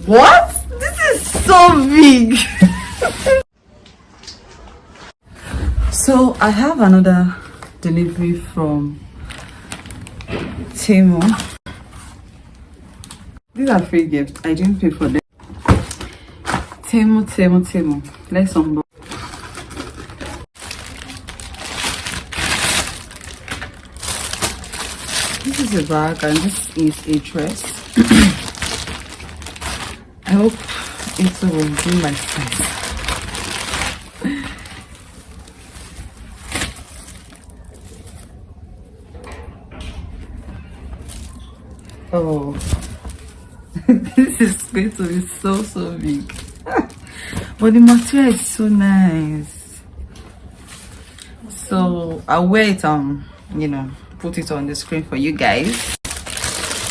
What? This is so big. So I have another delivery from Temu. These are free gifts. I didn't pay for them. Temu. Let's unbox. This is a bag and this is a dress. I hope it will be my size. Oh, this is going to be so big. But the material is so nice. So I'll wear it you know, put it on the screen for you guys.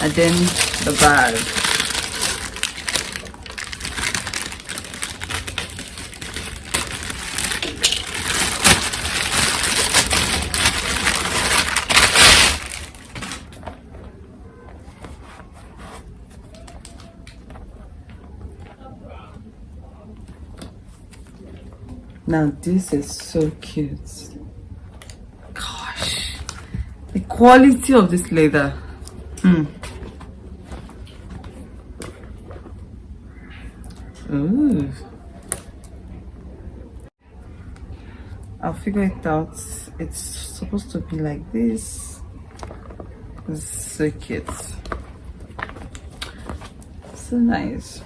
And then the bag. Now this is so cute. Gosh, the quality of this leather. Ooh. I'll figure it out. It's supposed to be like this. It's so cute. So nice.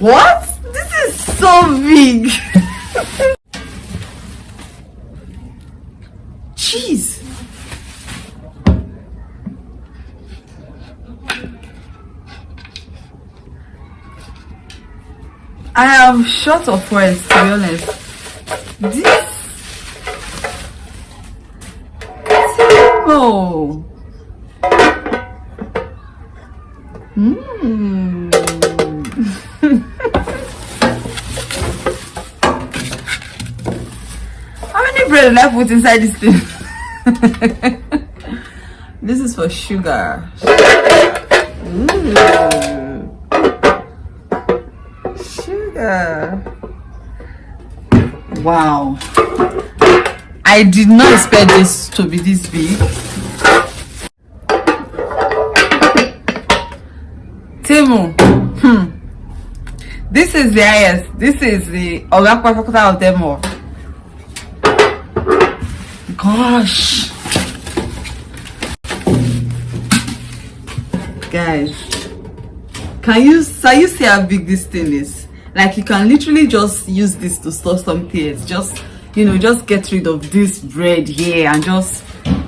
What? This is so big. Jeez. I am short of words, to be honest. This. Oh. How many bread did I put inside this thing? This is for sugar. Ooh. Sugar. Wow. I did not expect this to be this big. Temu. This is the highest. This is the Orapa of Temu. Gosh, guys, can you see how big this thing is? Like, you can literally just use this to store something else. Just, you know, just get rid of this bread here and just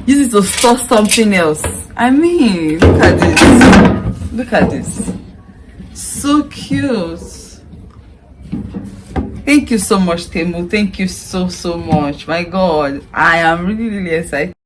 use it to store something else. I mean, look at this. Look at this. So cute. Thank you so much, Temu. Thank you so much. My God, I am really excited.